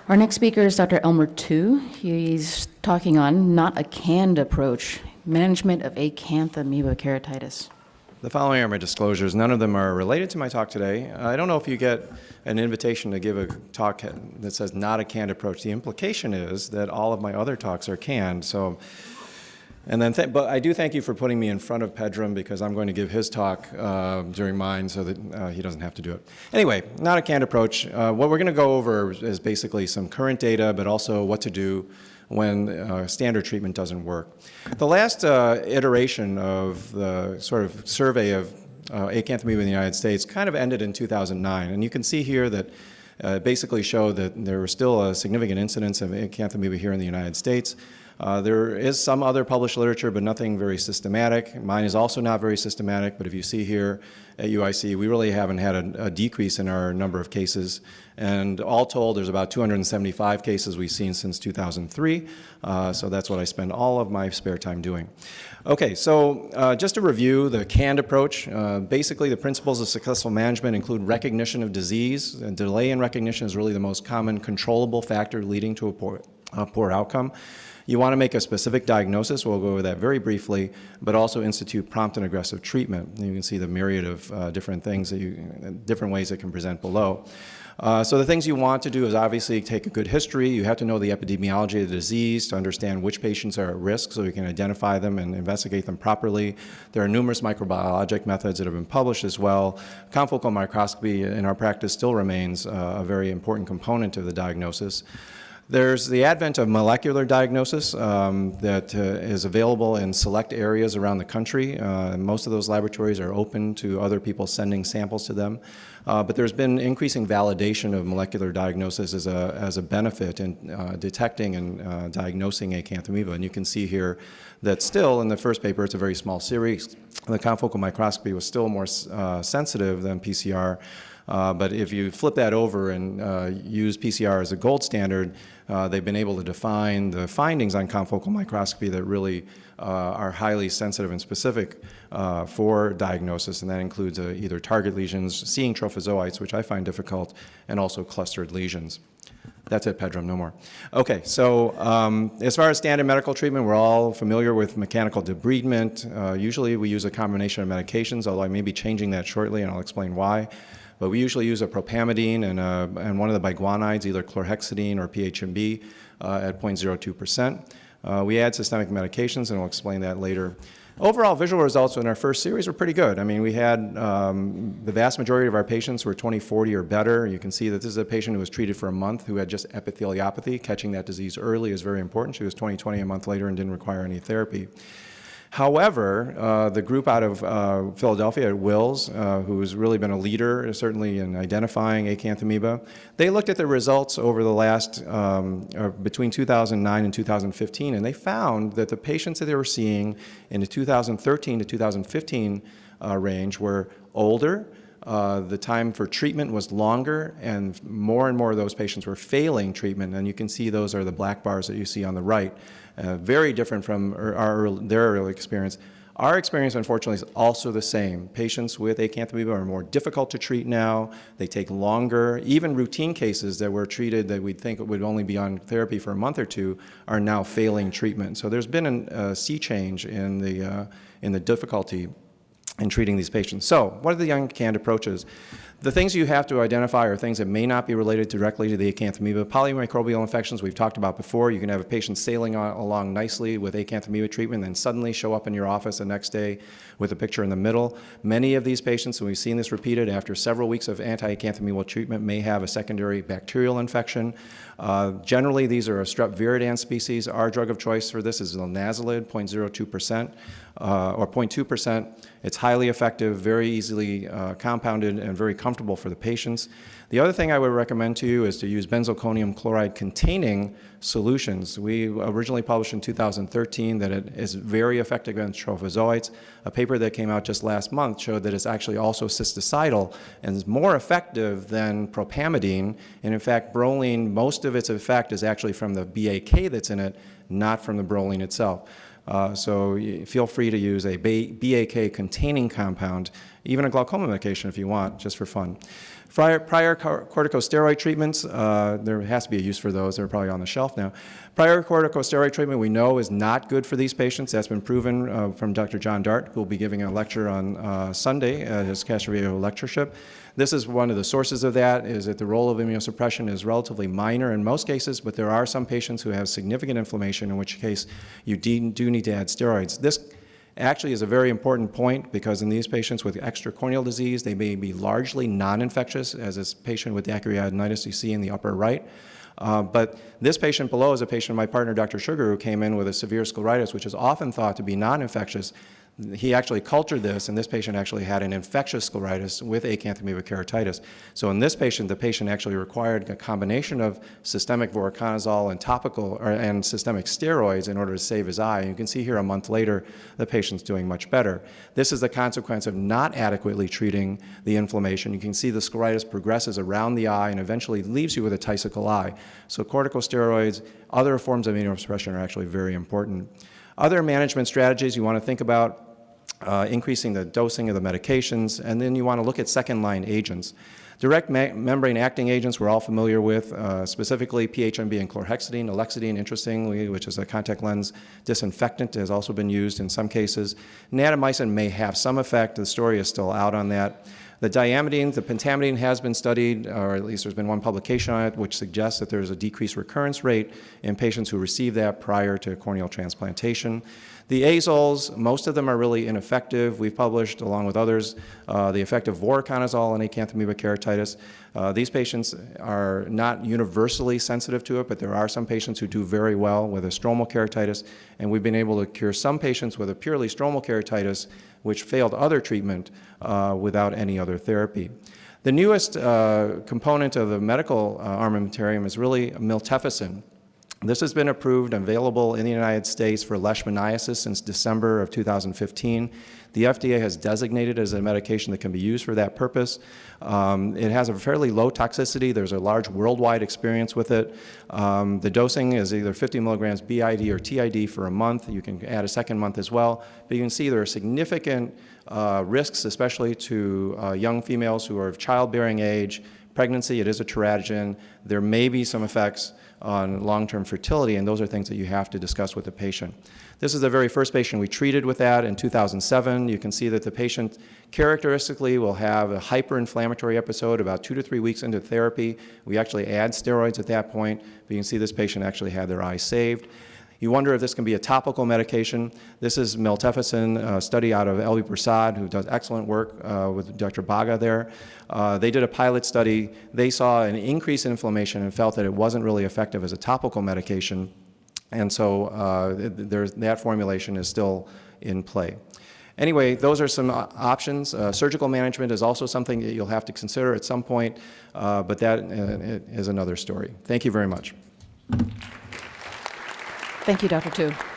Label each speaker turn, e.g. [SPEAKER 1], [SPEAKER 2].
[SPEAKER 1] Our next speaker is Dr. Elmer Tu. He's talking on not a canned approach, management of Acanthamoeba keratitis.
[SPEAKER 2] The following are my disclosures. None of them are related to my talk today. I don't know if you get an invitation to give a talk that says not a canned approach. The implication is that all of my other talks are canned. But I do thank you for putting me in front of Pedram because I'm going to give his talk during mine so that he doesn't have to do it. Anyway, not a canned approach. What we're going to go over is basically some current data, but also what to do when standard treatment doesn't work. The last iteration of the sort of survey of Acanthamoeba in the United States kind of ended in 2009. And you can see here that basically showed that there was still a significant incidence of Acanthamoeba here in the United States. There is some other published literature, but nothing very systematic. Mine is also not very systematic, but if you see here at UIC, we really haven't had a decrease in our number of cases. And all told, there's about 275 cases we've seen since 2003. So that's what I spend all of my spare time doing. Okay, so just to review the canned approach, basically the principles of successful management include recognition of disease. And delay in recognition is really the most common controllable factor leading to a poor outcome. You want to make a specific diagnosis, we'll go over that very briefly, but also institute prompt and aggressive treatment. And you can see the myriad of different things, different ways it can present below. So the things you want to do is obviously take a good history. You have to know the epidemiology of the disease to understand which patients are at risk so you can identify them and investigate them properly. There are numerous microbiologic methods that have been published as well. Confocal microscopy in our practice still remains a very important component of the diagnosis. There's the advent of molecular diagnosis that is available in select areas around the country. Most of those laboratories are open to other people sending samples to them. But there's been increasing validation of molecular diagnosis as a benefit in detecting and diagnosing Acanthamoeba. And you can see here that still in the first paper, it's a very small series. The confocal microscopy was still more sensitive than PCR. But if you flip that over and use PCR as a gold standard, they've been able to define the findings on confocal microscopy that really are highly sensitive and specific for diagnosis, and that includes either target lesions, seeing trophozoites, which I find difficult, and also clustered lesions. That's it, Pedram, no more. Okay, so as far as standard medical treatment, we're all familiar with mechanical debridement. Usually we use a combination of medications, although I may be changing that shortly, and I'll explain why. But we usually use a propamidine and one of the biguanides, either chlorhexidine or PHMB at 0.02%. We add systemic medications, and I'll explain that later. Overall visual results in our first series were pretty good. I mean, we had the vast majority of our patients were 20/40 or better. You can see that this is a patient who was treated for a month who had just epitheliopathy. Catching that disease early is very important. She was 20/20 a month later and didn't require any therapy. However, the group out of Philadelphia at Wills, who's really been a leader, certainly in identifying Acanthamoeba, they looked at the results over the last, between 2009 and 2015, and they found that the patients that they were seeing in the 2013 to 2015 range were older. The time for treatment was longer, and more of those patients were failing treatment, and you can see those are the black bars that you see on the right. Very different from their early experience. Our experience, unfortunately, is also the same. Patients with Acanthamoeba are more difficult to treat now. They take longer. Even routine cases that were treated that we'd think would only be on therapy for a month or two are now failing treatment. So there's been a sea change in the difficulty in treating these patients. So what are the uncanned approaches? The things you have to identify are things that may not be related directly to the Acanthamoeba. Polymicrobial infections we've talked about before. You can have a patient sailing along nicely with Acanthamoeba treatment and then suddenly show up in your office the next day with a picture in the middle. Many of these patients, and we've seen this repeated after several weeks of anti-Acanthamoeba treatment, may have a secondary bacterial infection. Generally, these are a strep viridans species. Our drug of choice for this is linezolid, 0.02%. Or 0.2%. It's highly effective, very easily compounded, and very comfortable for the patients. The other thing I would recommend to you is to use Benzalkonium Chloride containing solutions. We originally published in 2013 that it is very effective against trophozoites. A paper that came out just last month showed that it's actually also cysticidal and is more effective than propamidine. And in fact, bromelain, most of its effect is actually from the BAK that's in it, not from the bromelain itself. So feel free to use a BAK-containing compound, even a glaucoma medication if you want, just for fun. Prior corticosteroid treatments, there has to be a use for those. They're probably on the shelf now. Prior corticosteroid treatment we know is not good for these patients. That's been proven from Dr. John Dart, who will be giving a lecture on Sunday at his Castroviejo lectureship. This is one of the sources of that, is that the role of immunosuppression is relatively minor in most cases, but there are some patients who have significant inflammation, in which case you do need to add steroids. This actually is a very important point, because in these patients with extra-corneal disease, they may be largely non-infectious, as this patient with acanthamoeba you see in the upper right. But this patient below is a patient of my partner, Dr. Sugar, who came in with a severe scleritis, which is often thought to be non-infectious. He actually cultured this, and this patient actually had an infectious scleritis with acanthamoeba keratitis. So in this patient, the patient actually required a combination of systemic voriconazole and topical and systemic steroids in order to save his eye. And you can see here a month later, the patient's doing much better. This is the consequence of not adequately treating the inflammation. You can see the scleritis progresses around the eye and eventually leaves you with a tisical eye. So corticosteroids, other forms of immunosuppression are actually very important. Other management strategies you want to think about, increasing the dosing of the medications, and then you want to look at second-line agents. Direct membrane acting agents we're all familiar with, specifically PHMB and chlorhexidine. Alexidine, interestingly, which is a contact lens disinfectant, has also been used in some cases. Natamycin may have some effect. The story is still out on that. The diamidine, the pentamidine has been studied, or at least there's been one publication on it, which suggests that there's a decreased recurrence rate in patients who receive that prior to corneal transplantation. The azoles, most of them are really ineffective. We've published, along with others, the effect of voriconazole in acanthamoeba keratitis. These patients are not universally sensitive to it, but there are some patients who do very well with a stromal keratitis, and we've been able to cure some patients with a purely stromal keratitis which failed other treatment without any other therapy. The newest component of the medical armamentarium is really miltefosine. This has been approved and available in the United States for leishmaniasis since December of 2015. The FDA has designated it as a medication that can be used for that purpose. It has a fairly low toxicity. There's a large worldwide experience with it. The dosing is either 50 milligrams BID or TID for a month. You can add a second month as well. But you can see there are significant risks, especially to young females who are of childbearing age. Pregnancy, it is a teratogen. There may be some effects on long-term fertility, and those are things that you have to discuss with the patient. This is the very first patient we treated with that in 2007. You can see that the patient characteristically will have a hyperinflammatory episode about 2 to 3 weeks into therapy. We actually add steroids at that point, but you can see this patient actually had their eye saved. You wonder if this can be a topical medication. This is miltefosine, a study out of Elvi Prasad, who does excellent work with Dr. Baga there. They did a pilot study. They saw an increase in inflammation and felt that it wasn't really effective as a topical medication. And so that formulation is still in play. Anyway, those are some options. Surgical management is also something that you'll have to consider at some point, but that is another story. Thank you very much.
[SPEAKER 1] Thank you, Dr. Tu.